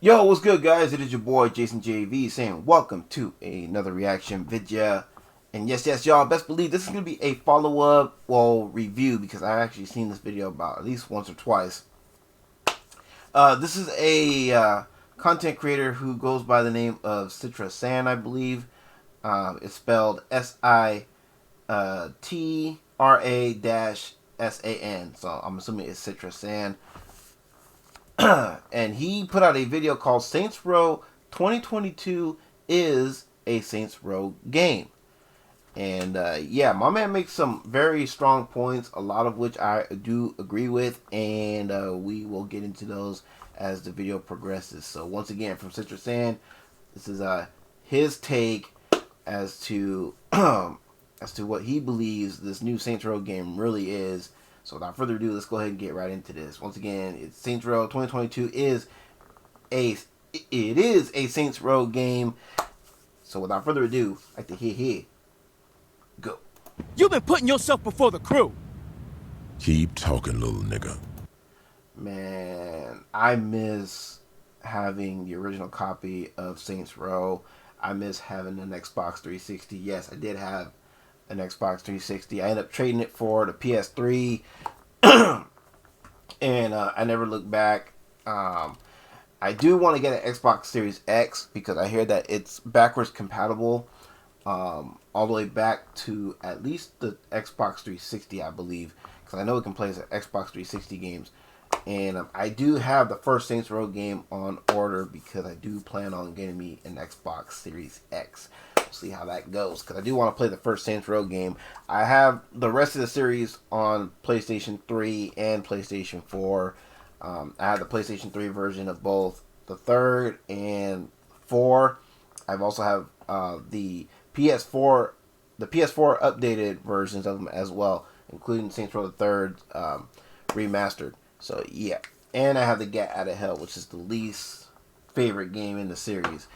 Yo, what's good, guys? It is your boy Jason JV saying welcome to another reaction video. And yes, y'all, best believe this is gonna be a follow-up, review, because I've actually seen this video about at least once or twice. This is a content creator who goes by the name of Sitra-San, I believe. It's spelled Sitra-San, so I'm assuming it's Sitra-San. And he put out a video called Saints Row 2022 is a Saints Row game. And yeah, my man makes some very strong points, a lot of which I do agree with, and we will get into those as the video progresses. So once again, from Sitra-San, this is his take as to what he believes this new Saints Row game really is. So without further ado, let's go ahead and get right into this. Once again, it's Saints Row 2022 is a Saints Row game. So without further ado, I like to hear go. You've been putting yourself before the crew. Keep talking, little nigga. Man, I miss having the original copy of Saints Row. I miss having an Xbox 360. Yes, I did have an Xbox 360. I ended up trading it for the PS3, and I never looked back. I do want to get an Xbox Series X because I hear that it's backwards compatible, all the way back to at least the Xbox 360, I believe, because I know it can play as Xbox 360 games. And I do have the first Saints Row game on order because I do plan on getting me an Xbox Series X. We'll see how that goes because I do want to play the first Saints Row game. I have the rest of the series on PlayStation 3 and PlayStation 4. I have the PlayStation 3 version of both the 3rd and 4. I've also have the PS4 updated versions of them as well, including Saints Row the 3rd remastered. So yeah, and I have the Get Out of Hell, which is the least favorite game in the series.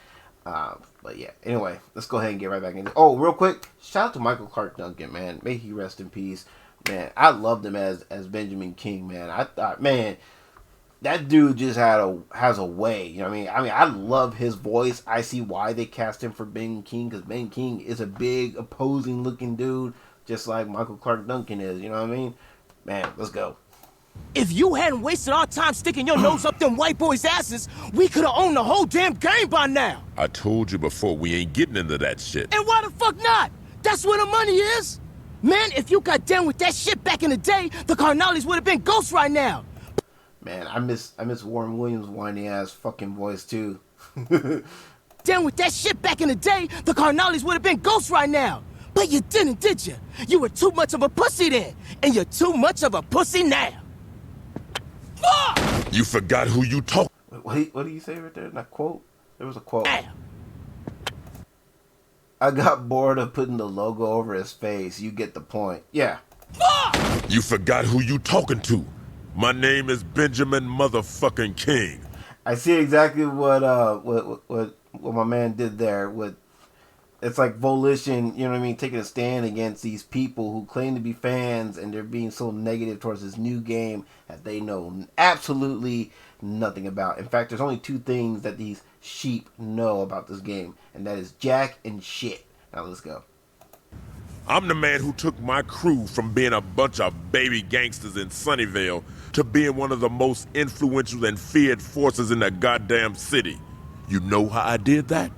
But yeah, anyway, let's go ahead and get right back into it. Oh, real quick, shout out to Michael Clark Duncan, man. May he rest in peace, man. I loved him as Benjamin King, man. I thought, man, that dude just has a way. You know what I mean? I love his voice. I see why they cast him for Ben King, because Ben King is a big, opposing looking dude, just like Michael Clark Duncan is. You know what I mean? Man, let's go. If you hadn't wasted our time sticking your nose up them white boys' asses, we could have owned the whole damn game by now. I told you before, we ain't getting into that shit. And why the fuck not? That's where the money is. Man, if you got down with that shit back in the day, the Carnales would have been ghosts right now. Man, I miss Warren Williams' whiny ass fucking voice too. Down with that shit back in the day, the Carnales would have been ghosts right now. But you didn't, did you? You were too much of a pussy then, and you're too much of a pussy now. You forgot who you talk. Wait, what do you say right there? That quote? There was a quote. I got bored of putting the logo over his face. You get the point. Yeah. You forgot who you talking to. My name is Benjamin motherfucking King. I see exactly what my man did there. It's like Volition, you know what I mean, taking a stand against these people who claim to be fans, and they're being so negative towards this new game that they know absolutely nothing about. In fact, there's only two things that these sheep know about this game, and that is Jack and shit. Now let's go. I'm the man who took my crew from being a bunch of baby gangsters in Sunnyvale to being one of the most influential and feared forces in the goddamn city. You know how I did that?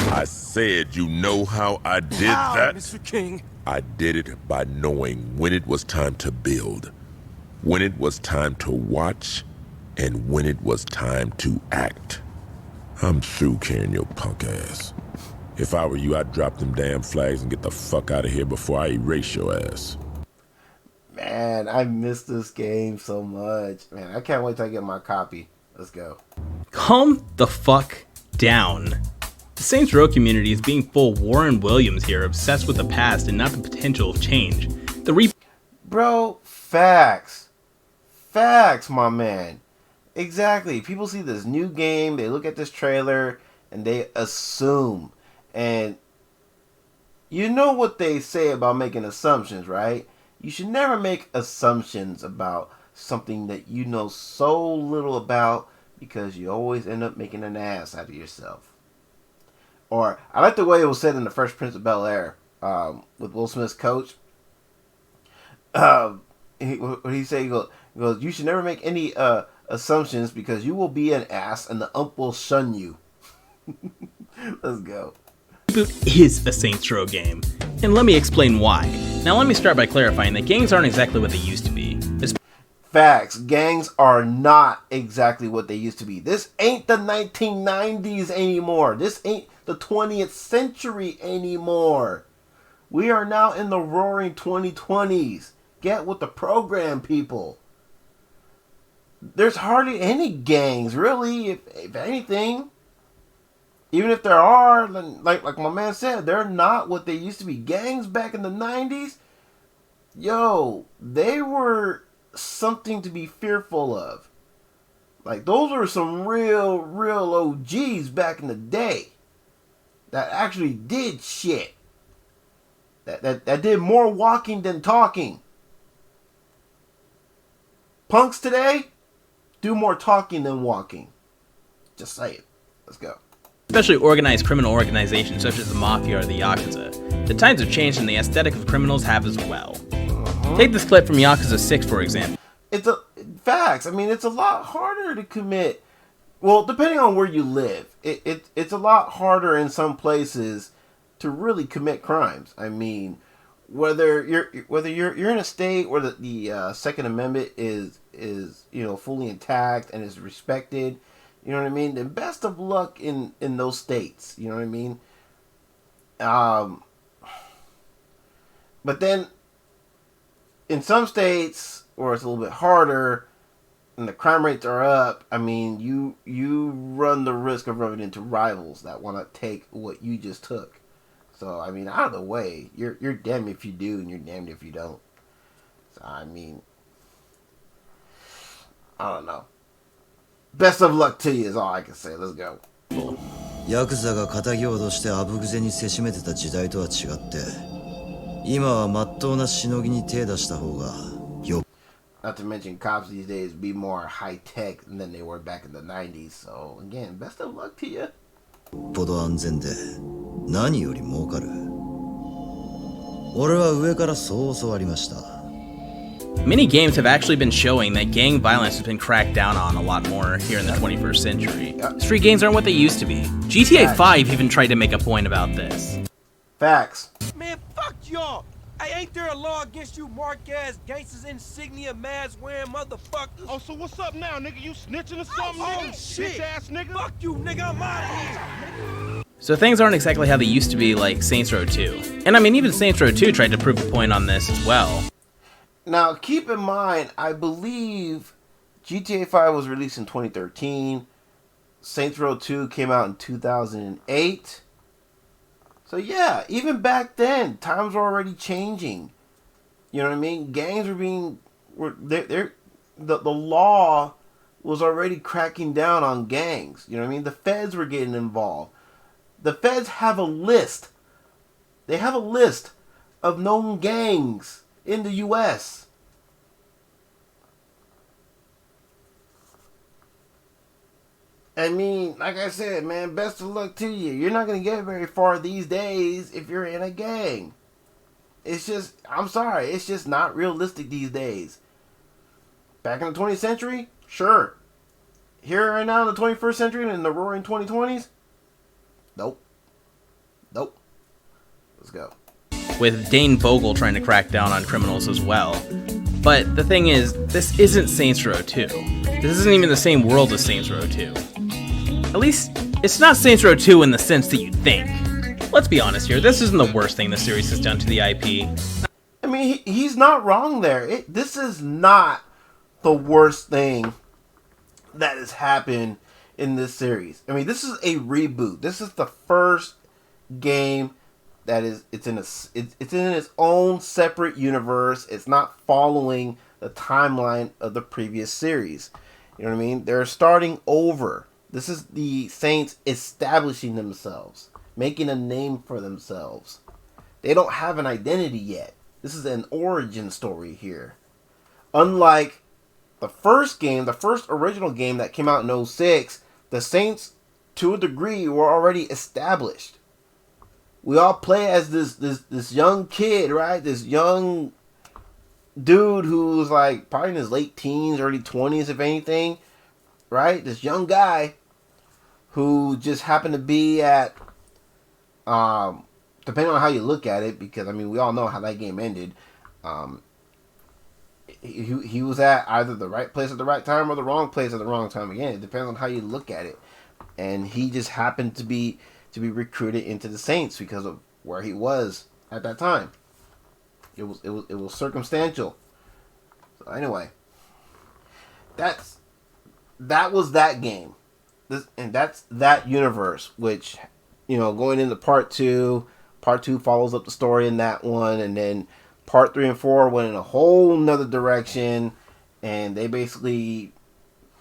I said, you know how I did that? Mr. King? I did it by knowing when it was time to build, when it was time to watch, and when it was time to act. I'm through carrying your punk ass. If I were you, I'd drop them damn flags and get the fuck out of here before I erase your ass. Man, I miss this game so much. Man, I can't wait till I get my copy. Let's go. Calm the fuck down. The Saints Row community is being full Warren Williams here, obsessed with the past and not the potential of change. Bro, facts. Facts, my man. Exactly. People see this new game, they look at this trailer, and they assume. And you know what they say about making assumptions, right? You should never make assumptions about something that you know so little about because you always end up making an ass out of yourself. Or, I like the way it was said in The Fresh Prince of Bel-Air, with Will Smith's coach. What he say? He goes, you should never make any assumptions because you will be an ass and the ump will shun you. Let's go. Reboot is a Saints Row game, and let me explain why. Now let me start by clarifying that gangs aren't exactly what they used to be. Facts. Gangs are not exactly what they used to be. This ain't the 1990s anymore. This ain't the 20th century anymore. We are now in the roaring 2020s. Get with the program, people. There's hardly any gangs, really, if anything. Even if there are, like my man said, they're not what they used to be. Gangs back in the 90s, yo, they were something to be fearful of. Like, those were some real OGs back in the day that actually did shit. That did more walking than talking. Punks today do more talking than walking. Just say it. Let's go. Especially organized criminal organizations such as the Mafia or the Yakuza. The times have changed and the aesthetic of criminals have as well. Take this clip from Yakuza 6, for example. Facts. I mean, it's a lot harder to commit. Well, depending on where you live, it's a lot harder in some places to really commit crimes. I mean, whether you're in a state where the Second Amendment is fully intact and is respected, you know what I mean? Then best of luck in those states. You know what I mean? But then in some states where it's a little bit harder and the crime rates are up, I mean, you run the risk of running into rivals that want to take what you just took. So, I mean, out of the way, you're damned if you do and you're damned if you don't. So, I mean, I don't know. Best of luck to you is all I can say. Let's go. ヤクザが仇を脅してあぶくぜにせしめてた時代とは違って今は真っ当なしのぎに手出した方がよ Not to mention cops these days be more high tech than they were back in the 90s. So again, best of luck to you. っぽど安全で何より儲かる俺は上からそう教わりました Many games have actually been showing that gang violence has been cracked down on a lot more here in the 21st century. Street gangs aren't what they used to be. GTA 5 even tried to make a point about this. Facts. Man, fuck y'all. Hey, ain't there a law against you mark-ass gangsters, insignia, mask-wearing motherfuckers? Oh, so what's up now, nigga? You snitching or something, Oh, nigga? shit. Bitch-ass nigga? Fuck you, nigga. I'm out of here. So things aren't exactly how they used to be like Saints Row 2. And I mean, even Saints Row 2 tried to prove a point on this as well. Now, keep in mind, I believe GTA 5 was released in 2013. Saints Row 2 came out in 2008. So yeah, even back then, times were already changing. You know what I mean? Gangs the law was already cracking down on gangs. You know what I mean? The feds were getting involved. The feds have a list. They have a list of known gangs in the U.S. I mean, like I said, man, best of luck to you. You're not going to get very far these days if you're in a gang. It's just, I'm sorry, it's just not realistic these days. Back in the 20th century, sure. Here right now in the 21st century and in the roaring 2020s, nope. Nope. Let's go. With Dane Vogel trying to crack down on criminals as well. But the thing is, this isn't Saints Row 2. This isn't even the same world as Saints Row 2. At least, it's not Saints Row 2 in the sense that you think. Let's be honest here, this isn't the worst thing the series has done to the IP. I mean, he's not wrong there. This is not the worst thing that has happened in this series. I mean, this is a reboot. This is the first game that is it's in its own separate universe. It's not following the timeline of the previous series. You know what I mean? They're starting over. This is the Saints establishing themselves, making a name for themselves. They don't have an identity yet. This is an origin story here. Unlike the first game, the first original game that came out in 06, the Saints, to a degree, were already established. We all play as this young kid, right? This young dude who's like probably in his late teens, early 20s, if anything, right? This young guy who just happened to be at, depending on how you look at it, because I mean we all know how that game ended. He was at either the right place at the right time or the wrong place at the wrong time. Again, it depends on how you look at it. And he just happened to be recruited into the Saints because of where he was at that time. It was circumstantial. So anyway, that was that game. That's that universe, which, you know, going into part two follows up the story in that one, and then part 3 and 4 went in a whole nother direction, and they basically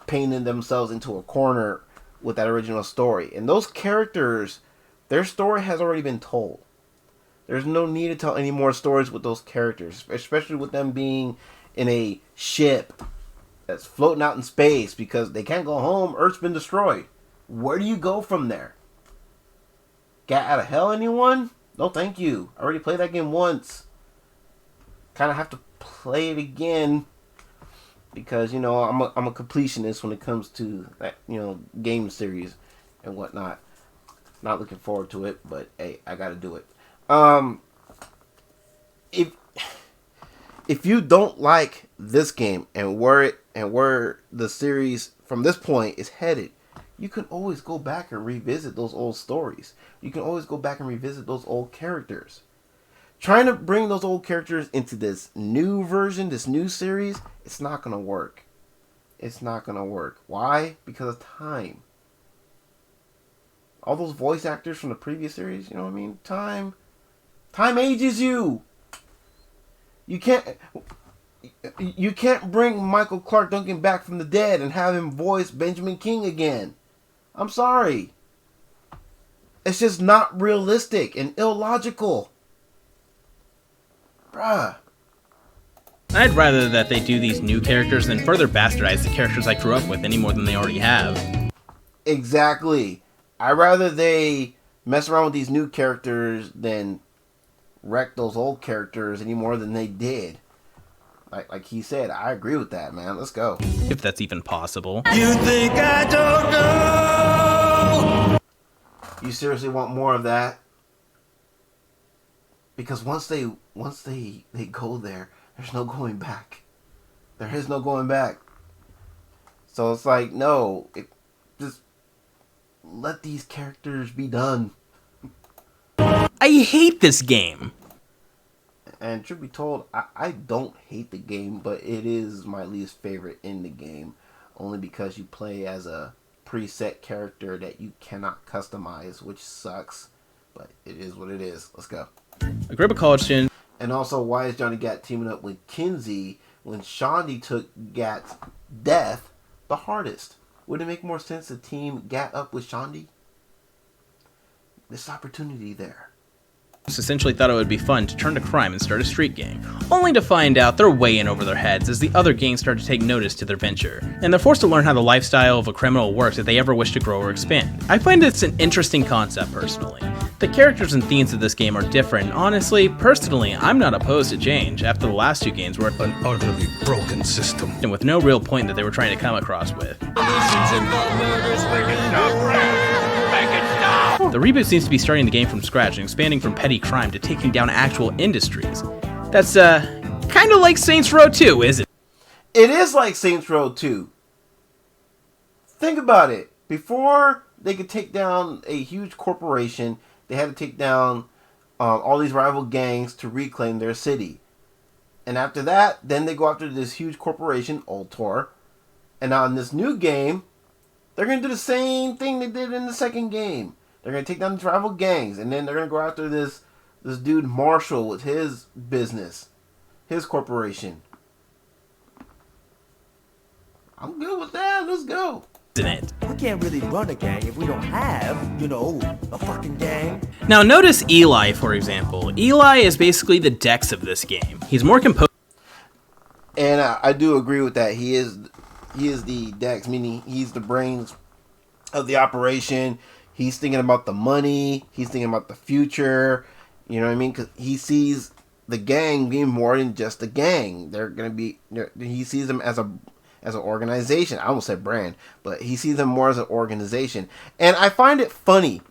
painted themselves into a corner with that original story. And those characters, their story has already been told. There's no need to tell any more stories with those characters, especially with them being in a ship that's floating out in space because they can't go home. Earth's been destroyed. Where do you go from there? Get out of hell, anyone? No, thank you. I already played that game once. Kind of have to play it again because, you know, I'm a completionist when it comes to that, you know, game series and whatnot. Not looking forward to it, but hey, I got to do it. If you don't like this game and where the series from this point is headed, you can always go back and revisit those old stories. You can always go back and revisit those old characters. Trying to bring those old characters into this new version, this new series, it's not going to work. It's not going to work. Why? Because of time. All those voice actors from the previous series, you know what I mean? Time ages you. You can't bring Michael Clark Duncan back from the dead and have him voice Benjamin King again. I'm sorry. It's just not realistic and illogical. Bruh. I'd rather that they do these new characters than further bastardize the characters I grew up with any more than they already have. Exactly. I'd rather they mess around with these new characters than wreck those old characters any more than they did. Like he said, I agree with that, man. Let's go. If that's even possible. You think I don't know? You seriously want more of that? Because once they go there, there's no going back. There is no going back. So it's like, no, just let these characters be done. I hate this game. And truth be told, I don't hate the game, but it is my least favorite in the game. Only because you play as a preset character that you cannot customize, which sucks. But it is what it is. Let's go. A group of college students. And also, why is Johnny Gat teaming up with Kinsey when Shandy took Gat's death the hardest? Would it make more sense to team Gat up with Shandy? This opportunity there. Essentially thought it would be fun to turn to crime and start a street gang, only to find out they're way in over their heads as the other gangs start to take notice to their venture, and they're forced to learn how the lifestyle of a criminal works if they ever wish to grow or expand. I find it's an interesting concept personally. The characters and themes of this game are different, and honestly, personally, I'm not opposed to change after the last two games were an utterly broken system, and with no real point that they were trying to come across with. The reboot seems to be starting the game from scratch and expanding from petty crime to taking down actual industries. That's, kind of like Saints Row 2, isn't it? It is like Saints Row 2. Think about it. Before they could take down a huge corporation, they had to take down all these rival gangs to reclaim their city. And after that, then they go after this huge corporation, Ultor. And now in this new game, they're going to do the same thing they did in the second game. They're going to take down the rival gangs, and then they're going to go after this dude Marshall with his business, his corporation. I'm good with that. Let's go. Isn't it? We can't really run a gang if we don't have, a fucking gang. Now notice Eli, for example. Eli is basically the Dex of this game. He's more composed. And I do agree with that. He is the Dex, meaning he's the brains of the operation. He's thinking about the money. He's thinking about the future. You know what I mean? Because he sees the gang being more than just a gang. They're gonna be. He sees them as an organization. I almost said brand, but he sees them more as an organization. And I find it funny,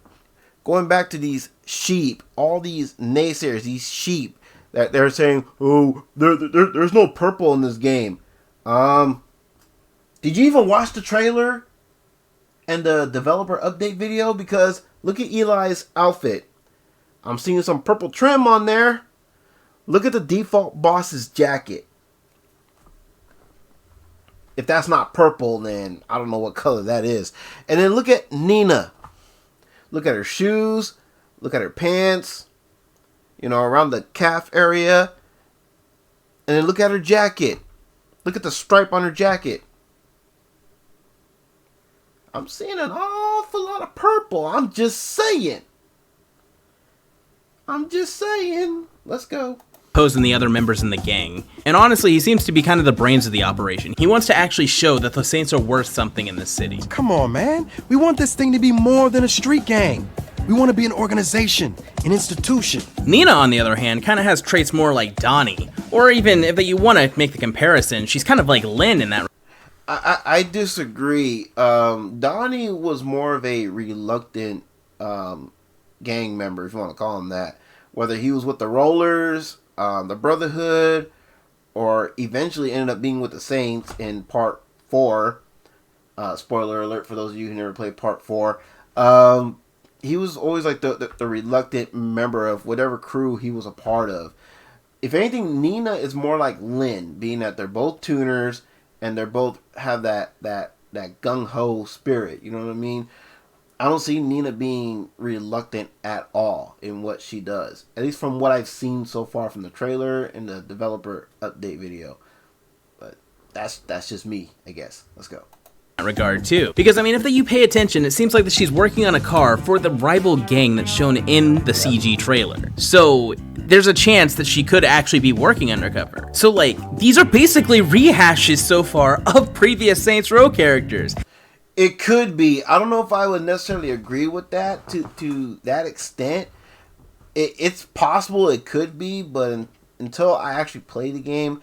going back to these sheep, all these naysayers, these sheep that they're saying, "Oh, there's no purple in this game." Did you even watch the trailer and the developer update video? Because look at Eli's outfit. I'm seeing some purple trim on there. Look at the default boss's jacket. If that's not purple, then I don't know what color that is. And then look at Nina. Look at her shoes. Look at her pants. You know, around the calf area. And then look at her jacket. Look at the stripe on her jacket. I'm seeing an awful lot of purple. I'm just saying. Let's go. Posing the other members in the gang. And honestly, he seems to be kind of the brains of the operation. He wants to actually show that the Saints are worth something in this city. Come on, man. We want this thing to be more than a street gang. We want to be an organization, an institution. Nina, on the other hand, kind of has traits more like Donnie. Or even, if you want to make the comparison, she's kind of like Lynn in that. I disagree. Donnie was more of a reluctant gang member, if you want to call him that. Whether he was with the Rollers, the Brotherhood, or eventually ended up being with the Saints in Part 4. Spoiler alert for those of you who never played Part 4. He was always like the reluctant member of whatever crew he was a part of. If anything, Nina is more like Lynn, being that they're both tuners and they're both have that gung-ho spirit. You know what I mean? I don't see Nina being reluctant at all in what she does. At least from what I've seen so far from the trailer and the developer update video. But that's just me, I guess. Let's go. Regard too, because I mean, if you pay attention, it seems like that she's working on a car for the rival gang that's shown in the CG trailer. So there's a chance that she could actually be working undercover. So like, these are basically rehashes so far of previous Saints Row characters. It could be. I don't know if I would necessarily agree with that to that extent. It's possible it could be, but until I actually play the game,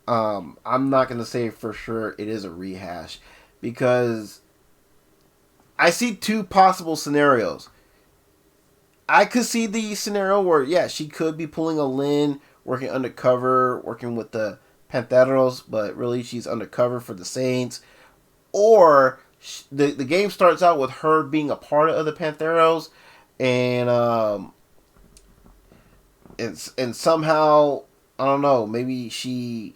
I'm not going to say for sure it is a rehash. Because I see two possible scenarios. I could see the scenario where, yeah, she could be pulling a Lynn, working undercover, working with the Pantheros, but really she's undercover for the Saints. Or the game starts out with her being a part of the Pantheros, and somehow, I don't know, maybe she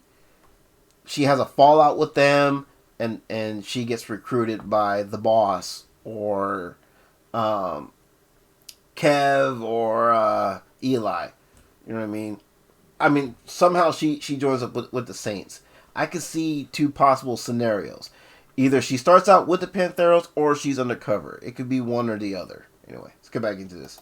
has a fallout with them. And she gets recruited by the boss or Kev or Eli. You know what I mean? I mean, somehow she joins up with the Saints. I could see two possible scenarios. Either she starts out with the Pantheros or she's undercover. It could be one or the other. Anyway, let's get back into this.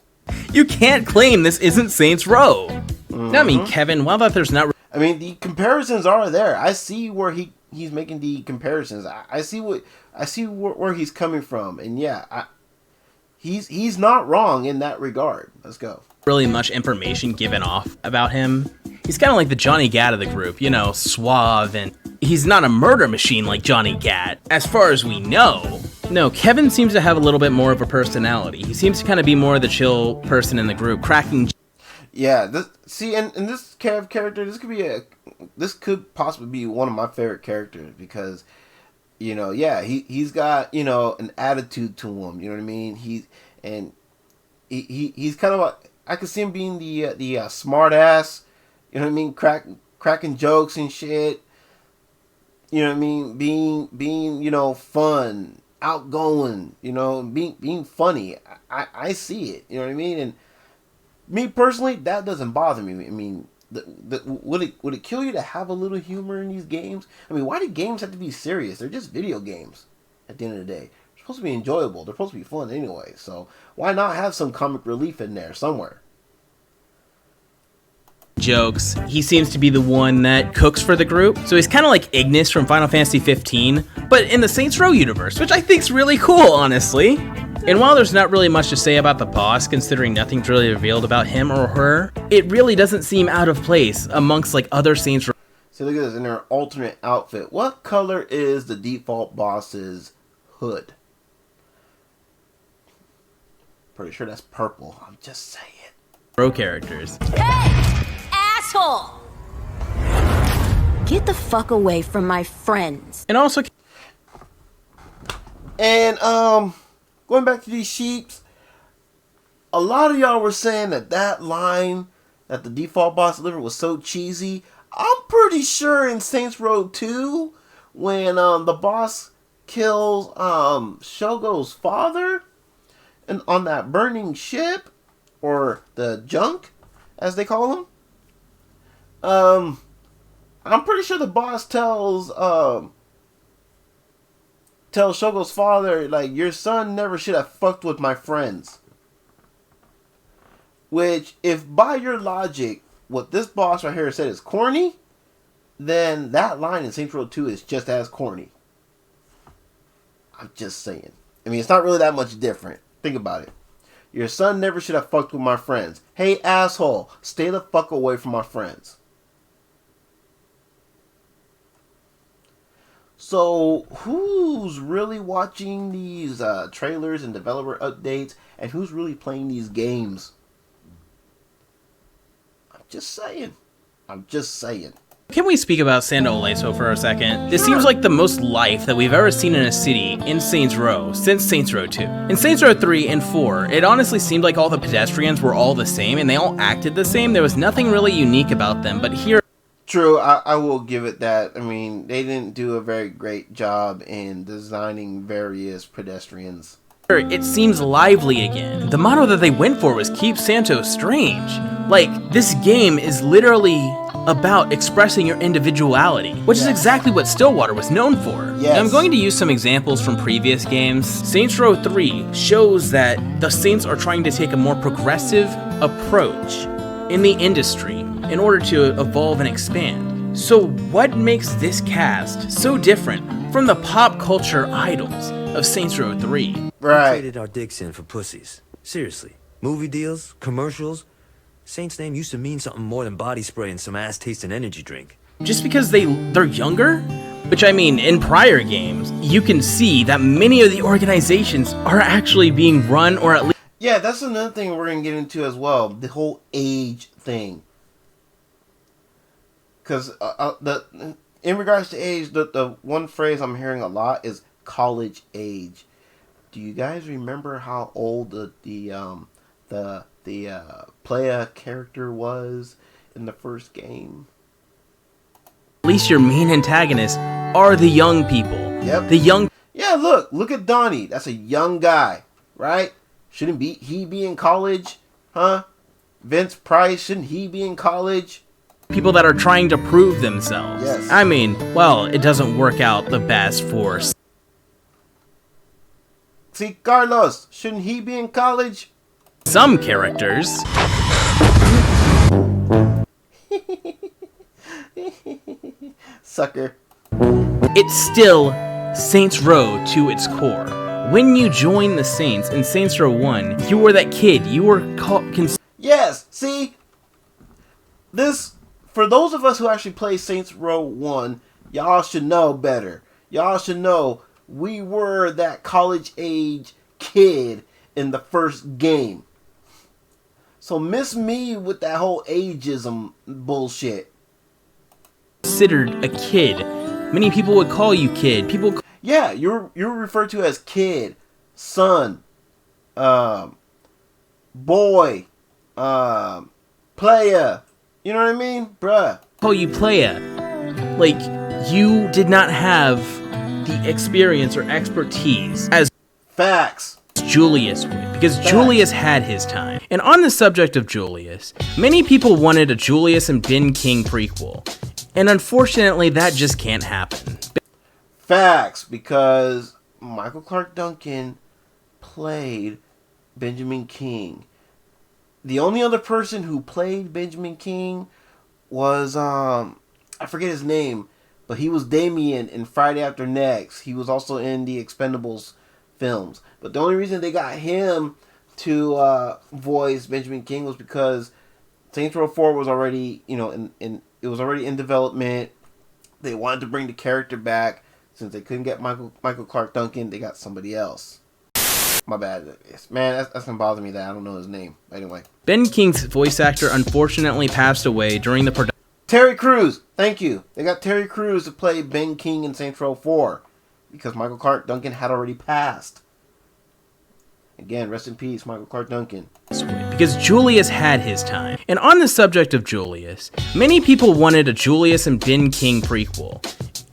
You can't claim this isn't Saints Row. Mm-hmm. I mean, Kevin, while that there's not... I mean, the comparisons are there. I see where he's making the comparisons. I see where he's coming from, and yeah, he's not wrong in that regard. Let's go. Really much information given off about him. He's kind of like the Johnny Gat of the group, you know, suave, and he's not a murder machine like Johnny Gat, as far as we know. No, Kevin seems to have a little bit more of a personality. He seems to kind of be more the chill person in the group, cracking. Yeah, and this Kev character, this could possibly be one of my favorite characters because, you know, yeah, he's got, you know, an attitude to him. You know what I mean? He's kind of like, I could see him being the smart ass. You know what I mean? Cracking jokes and shit. You know what I mean? Being you know, fun, outgoing. You know, being funny. I see it. You know what I mean? And me personally, that doesn't bother me. I mean, would it kill you to have a little humor in these games? I mean, why do games have to be serious? They're just video games at the end of the day. They're supposed to be enjoyable. They're supposed to be fun anyway. So why not have some comic relief in there somewhere? jokes. He seems to be the one that cooks for the group. So he's kind of like Ignis from Final Fantasy 15, but in the Saints Row universe, which I think's really cool, honestly. And while there's not really much to say about the boss, considering nothing's really revealed about him or her, it really doesn't seem out of place amongst like other Saints Row. So look at this in their alternate outfit. What color is the default boss's hood? Pretty sure that's purple. I'm just saying. Row characters. Hey! Asshole! Get the fuck away from my friends. And also, and going back to these sheeps, a lot of y'all were saying that line that the default boss delivered was so cheesy. I'm pretty sure in Saints Row 2, when the boss kills Shogo's father and on that burning ship, or the junk, as they call him, I'm pretty sure the boss tells Shogo's father, like, your son never should have fucked with my friends. Which, if by your logic, what this boss right here said is corny, then that line in Saints Row 2 is just as corny. I'm just saying. I mean, it's not really that much different. Think about it. Your son never should have fucked with my friends. Hey, asshole, stay the fuck away from my friends. So, who's really watching these trailers and developer updates, and who's really playing these games? I'm just saying. can we speak about Sandoleso for a second? This seems like the most life that we've ever seen in a city in Saints Row since Saints Row 2. In Saints Row 3 and 4, it honestly seemed like all the pedestrians were all the same and they all acted the same. There was nothing really unique about them, but here... True, I will give it that. I mean, they didn't do a very great job in designing various pedestrians. It seems lively again. The motto that they went for was Keep Santos Strange. Like, this game is literally about expressing your individuality, which is exactly what Stillwater was known for. Yes. Now, I'm going to use some examples from previous games. Saints Row 3 shows that the Saints are trying to take a more progressive approach in the industry in order to evolve and expand. So what makes this cast so different from the pop culture idols of Saints Row 3? Right. We traded our dicks in for pussies. Seriously. Movie deals, commercials. Saint's name used to mean something more than body spray and some ass-tasting energy drink. Just because they're younger? Which, I mean, in prior games, you can see that many of the organizations are actually being run, or at least... Yeah, that's another thing we're going to get into as well. The whole age thing. Because in regards to age, the one phrase I'm hearing a lot is college age. Do you guys remember how old the player character was in the first game? At least your main antagonists are the young people. Yep. The young... Yeah, look at Donnie. That's a young guy, right? Shouldn't he be in college? Huh? Vince Price, shouldn't he be in college? People that are trying to prove themselves. Yes. I mean, well, it doesn't work out the best for... See, Carlos, shouldn't he be in college? some characters. Sucker. It's still Saints Row to its core. When you join the Saints in Saints Row 1, you were that kid. You were Yes, see? This, for those of us who actually play Saints Row 1, y'all should know better. Y'all should know we were that college age kid in the first game. So miss me with that whole ageism bullshit. Considered a kid. Many people would call you kid. Yeah, you're referred to as kid, son, boy, player. You know what I mean? Bruh. Call you playa. Like, you did not have the experience or expertise as Facts. Julius would, because Julius had his time. And on the subject of Julius, many people wanted a Julius and Ben King prequel. And unfortunately, that just can't happen. Facts, because Michael Clark Duncan played Benjamin King. The only other person who played Benjamin King was I forget his name, but he was Damien in Friday After Next. He was also in the Expendables films. But the only reason they got him to voice Benjamin King was because Saints Row 4 was already, it was already in development. They wanted to bring the character back. Since they couldn't get Michael Clark Duncan, they got somebody else. My bad. Man, that's gonna bother me that I don't know his name. Anyway. Ben King's voice actor unfortunately passed away during the production. Terry Crews! Thank you. They got Terry Crews to play Ben King in Saints Row 4. Because Michael Clark Duncan had already passed. Again, rest in peace, Michael Clark Duncan. Because Julius had his time. And on the subject of Julius, many people wanted a Julius and Ben King prequel.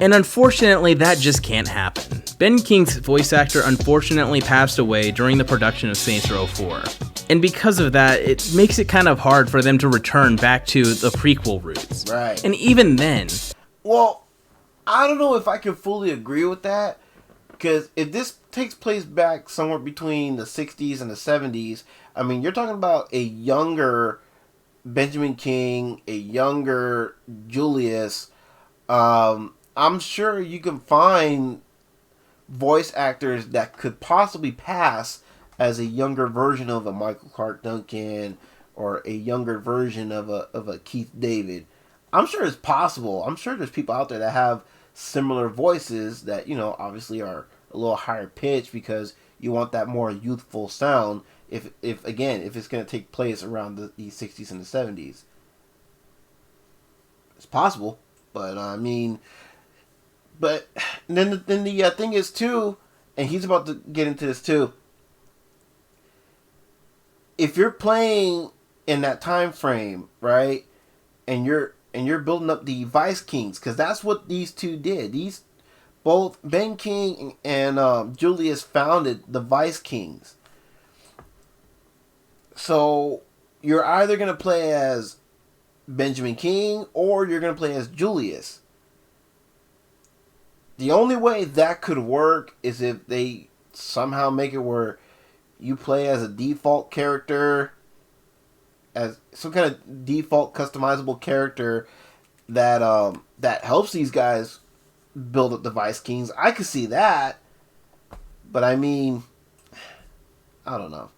And unfortunately, that just can't happen. Ben King's voice actor unfortunately passed away during the production of Saints Row 4. And because of that, it makes it kind of hard for them to return back to the prequel roots. Right. And even then... Well, I don't know if I can fully agree with that. Because if this takes place back somewhere between the 60s and the 70s, I mean, you're talking about a younger Benjamin King, a younger Julius. I'm sure you can find voice actors that could possibly pass as a younger version of a Michael Clark Duncan or a younger version of a Keith David. I'm sure it's possible. I'm sure there's people out there that have similar voices that, obviously are a little higher pitched because you want that more youthful sound if it's going to take place around the 60s and the 70s. It's possible, but I mean... But then the thing is too, and he's about to get into this too. If you're playing in that time frame, right, and you're building up the Vice Kings, because that's what these two did. Both Ben King and Julius founded the Vice Kings. So you're either gonna play as Benjamin King or you're gonna play as Julius. The only way that could work is if they somehow make it where you play as a default character, as some kind of default customizable character that that helps these guys build up the Vice Kings. I could see that, but I mean, I don't know.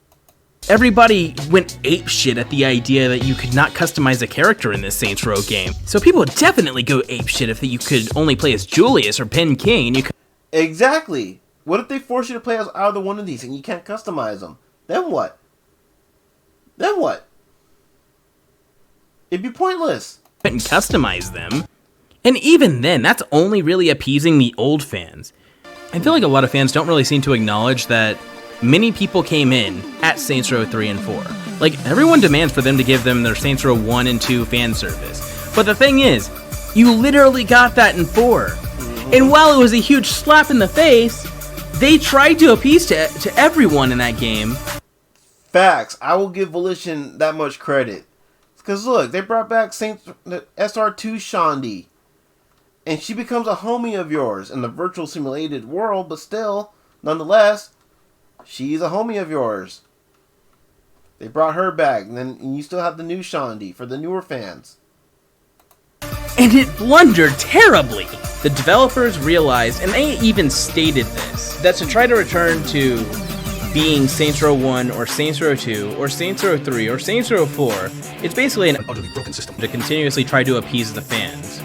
Everybody went apeshit at the idea that you could not customize a character in this Saints Row game. So people would definitely go apeshit if you could only play as Julius or Ben King. And you could... Exactly. What if they force you to play as either one of these and you can't customize them? Then what? It'd be pointless. And customize them. And even then, that's only really appeasing the old fans. I feel like a lot of fans don't really seem to acknowledge that many people came in at Saints Row 3 and 4. Like, everyone demands for them to give them their Saints Row 1 and 2 fan service. But the thing is, you literally got that in 4. And while it was a huge slap in the face, they tried to appease to everyone in that game. Facts. I will give Volition that much credit. Because look, they brought back SR2 Shaundi. And she becomes a homie of yours in the virtual simulated world, but still, nonetheless, she's a homie of yours. They brought her back, and then you still have the new Shaundi for the newer fans. And it blundered terribly. The developers realized, and they even stated this, that to try to return to being Saints Row 1 or Saints Row 2 or Saints Row 3 or Saints Row 4, it's basically an utterly broken system to continuously try to appease the fans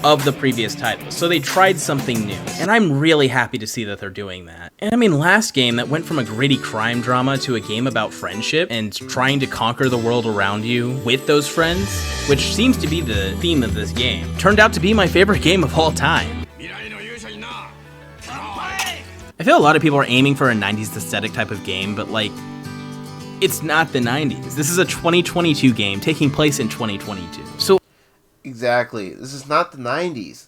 of the previous titles. So they tried something new, and I'm really happy to see that they're doing that. And I mean, last game that went from a gritty crime drama to a game about friendship and trying to conquer the world around you with those friends, which seems to be the theme of this game, turned out to be my favorite game of all time. I feel a lot of people are aiming for a 90s aesthetic type of game, but like, it's not the 90s. This is a 2022 game taking place in 2022. So exactly. This is not the 90s.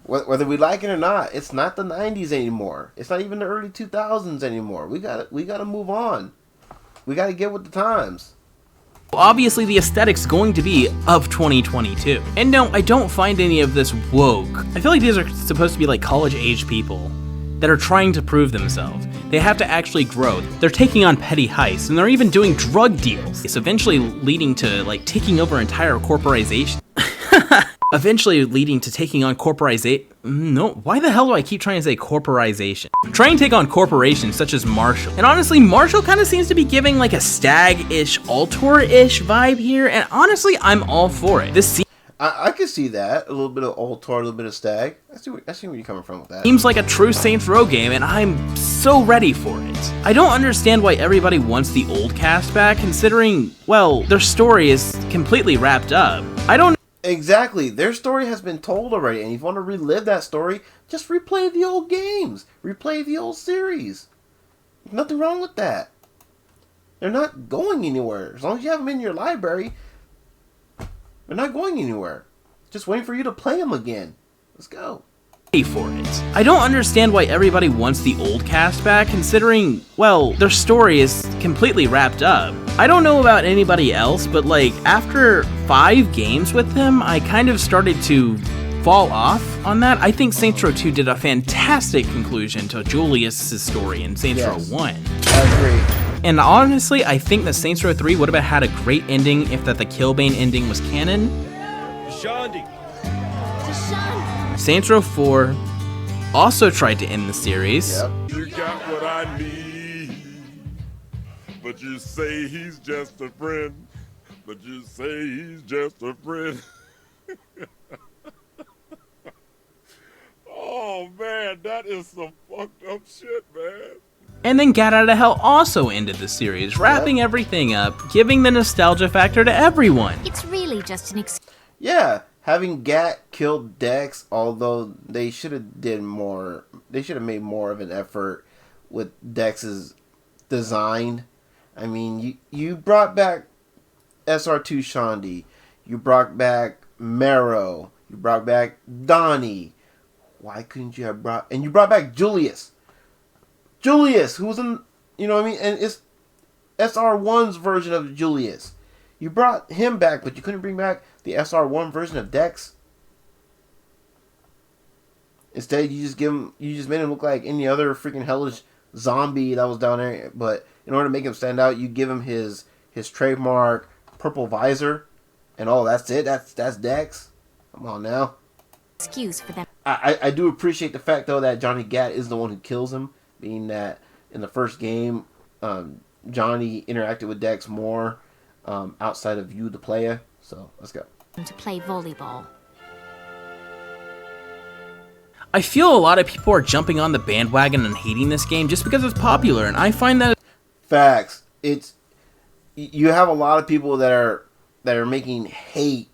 Whether we like it or not, it's not the 90s anymore. It's not even the early 2000s anymore. We gotta move on. We gotta get with the times. Obviously, the aesthetic's going to be of 2022. And no, I don't find any of this woke. I feel like these are supposed to be like college-age people that are trying to prove themselves. They have to actually grow. They're taking on petty heists, and they're even doing drug deals. It's eventually leading to, like, taking over entire corporation. Eventually leading to taking on corporization. No, why the hell do I keep trying to say corporization? Try and take on corporations such as Marshall. And honestly, Marshall kind of seems to be giving like a Stag-ish, Altor-ish vibe here, and honestly, I'm all for it. This I can see that. A little bit of Altor, a little bit of Stag. I see where you're coming from with that. seems like a true Saints Row game, and I'm so ready for it. I don't understand why everybody wants the old cast back, considering, well, their story is completely wrapped up. I don't Exactly. Their story has been told already, and if you want to relive that story, just replay the old games. Replay the old series. Nothing wrong with that. They're not going anywhere. As long as you have them in your library, they're not going anywhere. Just waiting for you to play them again. Let's go. For it. I don't understand why everybody wants the old cast back, considering, well, their story is completely wrapped up. I don't know about anybody else, but like, after 5 games with them, I kind of started to fall off on that. I think Saints Row 2 did a fantastic conclusion to Julius's story in Saints Row 1. I agree. And honestly, I think that Saints Row 3 would have had a great ending if that the Killbane ending was canon. Shandi. Saints Row 4 also tried to end the series. Yep. You got what I need, but you say he's just a friend. But you say he's just a friend. Oh man, that is some fucked up shit, man. And then Gat Out of Hell also ended the series, wrapping everything up, giving the nostalgia factor to everyone. It's really just an Yeah, having Gat kill Dex, although they should have did more. They should have made more of an effort with Dex's design. I mean, you brought back SR2 Shandi, you brought back Marrow, you brought back Donnie. Why couldn't you have brought... And you brought back Julius. Julius, who was in... You know what I mean? And it's SR1's version of Julius. You brought him back, but you couldn't bring back the SR1 version of Dex. Instead, you just made him look like any other freaking hellish zombie that was down there. But in order to make him stand out, you give him his trademark purple visor. And that's it. That's Dex. Come on now. excuse for them. I do appreciate the fact, though, that Johnny Gat is the one who kills him, being that in the first game, Johnny interacted with Dex more outside of you, the player. So, let's go. To play volleyball. I feel a lot of people are jumping on the bandwagon and hating this game just because it's popular, and I find that... Facts. You have a lot of people that are making hate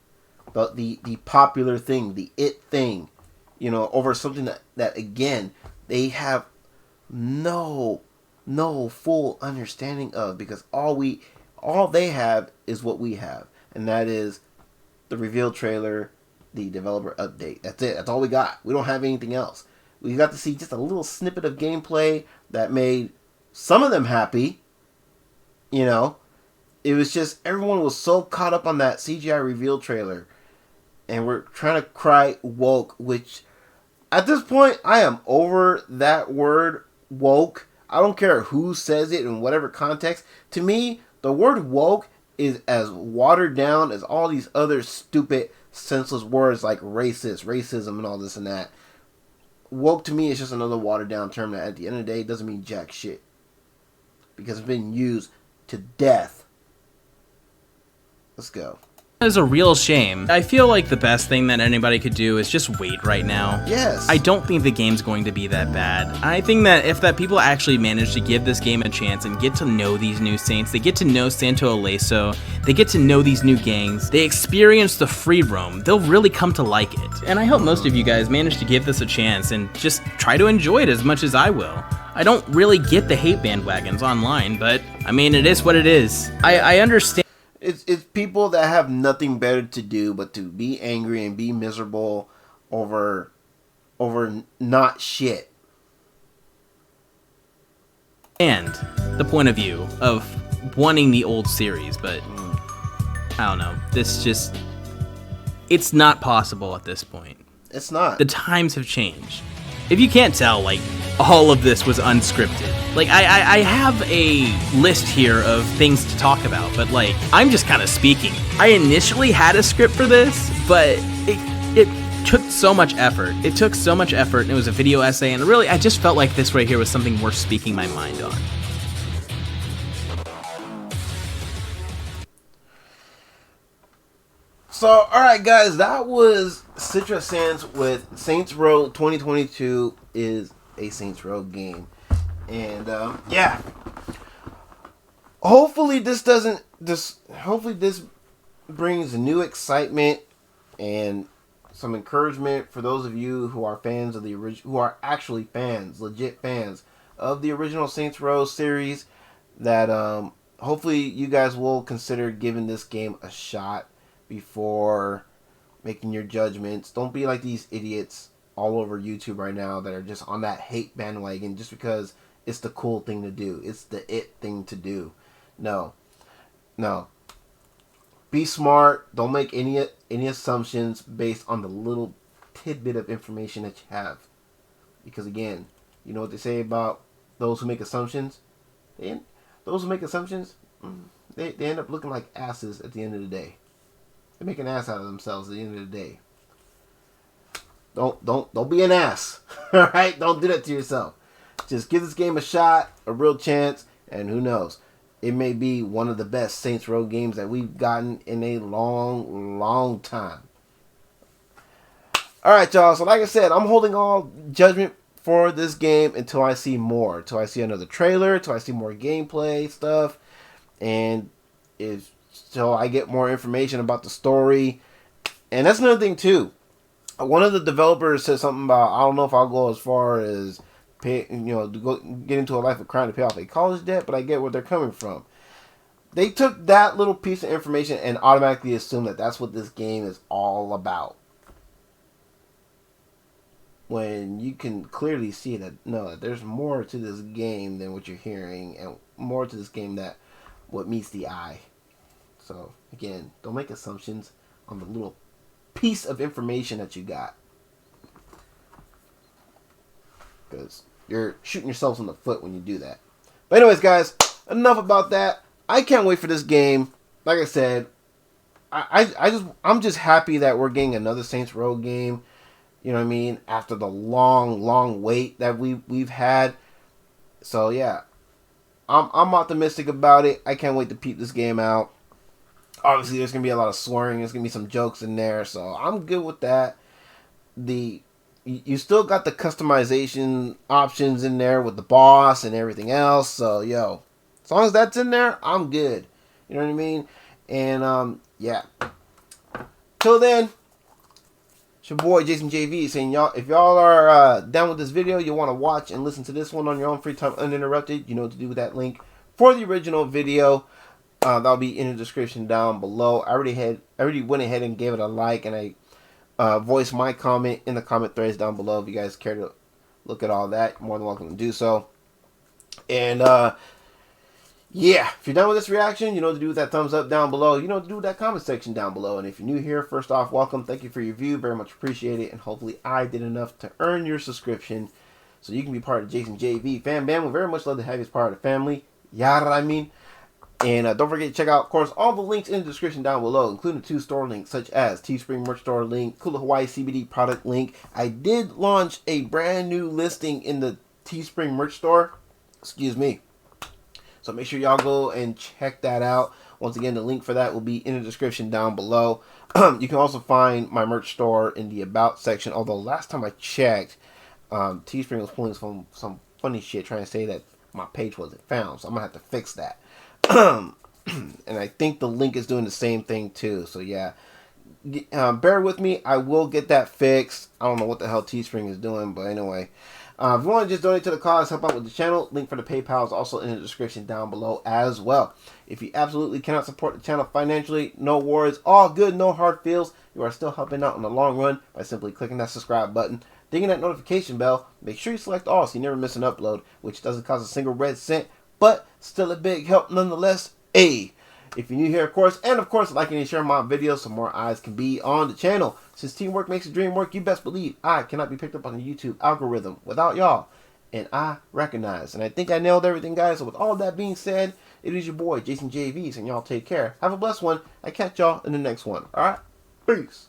about the popular thing, the it thing, over something that again, they have no full understanding of, because all they have is what we have, and that is the reveal trailer, the developer update. That's it. That's all we got. We don't have anything else. We got to see just a little snippet of gameplay that made some of them happy. It was just, everyone was so caught up on that CGI reveal trailer, and we're trying to cry woke, which at this point I am over that word woke. I don't care who says it in whatever context. To me, the word woke is as watered down as all these other stupid, senseless words like racist, racism, and all this and that. Woke to me is just another watered down term that at the end of the day doesn't mean jack shit, because it's been used to death. Let's go. It's a real shame. I feel like the best thing that anybody could do is just wait right now. Yes. I don't think the game's going to be that bad. I think that if people actually manage to give this game a chance and get to know these new Saints, they get to know Santo Aleso, they get to know these new gangs, they experience the free roam, they'll really come to like it. And I hope most of you guys manage to give this a chance and just try to enjoy it as much as I will. I don't really get the hate bandwagons online, but I mean, it is what it is. I understand. It's people that have nothing better to do but to be angry and be miserable over not shit. And the point of view of wanting the old series, but I don't know. It's not possible at this point. It's not. The times have changed. If you can't tell, all of this was unscripted. Like, I have a list here of things to talk about, but like, I'm just kind of speaking. I initially had a script for this, but it took so much effort. It took so much effort, and it was a video essay, and really, I just felt like this right here was something worth speaking my mind on. So, alright guys, that was Sitra-San's with Saints Row 2022 is a Saints Row game. And, yeah. Hopefully this brings new excitement and some encouragement for those of you who are fans of the who are actually fans, legit fans of the original Saints Row series, that hopefully you guys will consider giving this game a shot before making your judgments. Don't be like these idiots all over YouTube right now that are just on that hate bandwagon just because it's the cool thing to do. It's the it thing to do. No. Be smart. Don't make any assumptions based on the little tidbit of information that you have. Because again, you know what they say about those who make assumptions? Those who make assumptions, they end up looking like asses at the end of the day. They make an ass out of themselves at the end of the day. Don't be an ass. Alright? Don't do that to yourself. Just give this game a shot, a real chance, and who knows? It may be one of the best Saints Row games that we've gotten in a long, long time. Alright, y'all. So like I said, I'm holding all judgment for this game until I see more. Until I see another trailer, until I see more gameplay stuff. And so I get more information about the story. And that's another thing too. One of the developers said something about, I don't know if I'll go as far as pay, get into a life of crime to pay off a college debt, but I get where they're coming from. They took that little piece of information and automatically assumed that that's what this game is all about. When you can clearly see that, no, there's more to this game than what you're hearing, and more to this game than what meets the eye. So, again, don't make assumptions on the little piece of information that you got. Because you're shooting yourselves in the foot when you do that. But anyways, guys, enough about that. I can't wait for this game. Like I said, I'm just happy that we're getting another Saints Row game. You know what I mean? After the long, long wait that we've had. So, yeah. I'm optimistic about it. I can't wait to peep this game out. Obviously, there's going to be a lot of swearing. There's going to be some jokes in there. So, I'm good with that. You still got the customization options in there with the boss and everything else. So, yo, as long as that's in there, I'm good. You know what I mean? And, yeah. Till then, it's your boy, Jason JV, saying, if y'all are down with this video, you want to watch and listen to this one on your own free time uninterrupted, you know what to do with that link for the original video. That'll be in the description down below. I already went ahead and gave it a like, and I voiced my comment in the comment threads down below. If you guys care to look at all that, you're more than welcome to do so. And yeah, if you're done with this reaction, you know what to do with that thumbs up down below. You know what to do with that comment section down below. And if you're new here, first off, welcome. Thank you for your view. Very much appreciate it. And hopefully I did enough to earn your subscription so you can be part of Jason JV Fan Bam. We very much love to have you as part of the family. Yeah, I mean. And don't forget to check out, of course, all the links in the description down below, including 2 store links, such as TeeSpring Merch Store link, Kula Hawaii CBD product link. I did launch a brand new listing in the TeeSpring Merch Store. Excuse me. So make sure y'all go and check that out. Once again, the link for that will be in the description down below. You can also find my merch store in the About section. Although last time I checked, Teespring was pulling some funny shit trying to say that my page wasn't found. So I'm going to have to fix that. And I think the link is doing the same thing too. So yeah, bear with me. I will get that fixed. I don't know what the hell Teespring is doing, but anyway. If you want to just donate to the cause, help out with the channel, link for the PayPal is also in the description down below as well. If you absolutely cannot support the channel financially, no worries, all good, no hard feels. You are still helping out in the long run by simply clicking that subscribe button, dinging that notification bell. Make sure you select all so you never miss an upload, which doesn't cost a single red cent, but still a big help nonetheless. Hey, if you're new here, of course, and of course, liking and sharing my videos so more eyes can be on the channel. Since teamwork makes the dream work, you best believe I cannot be picked up on the YouTube algorithm without y'all. and I recognize. And I think I nailed everything, guys. So with all that being said, it is your boy, Jason JVs, and y'all take care. Have a blessed one. I catch y'all in the next one. Alright? Peace.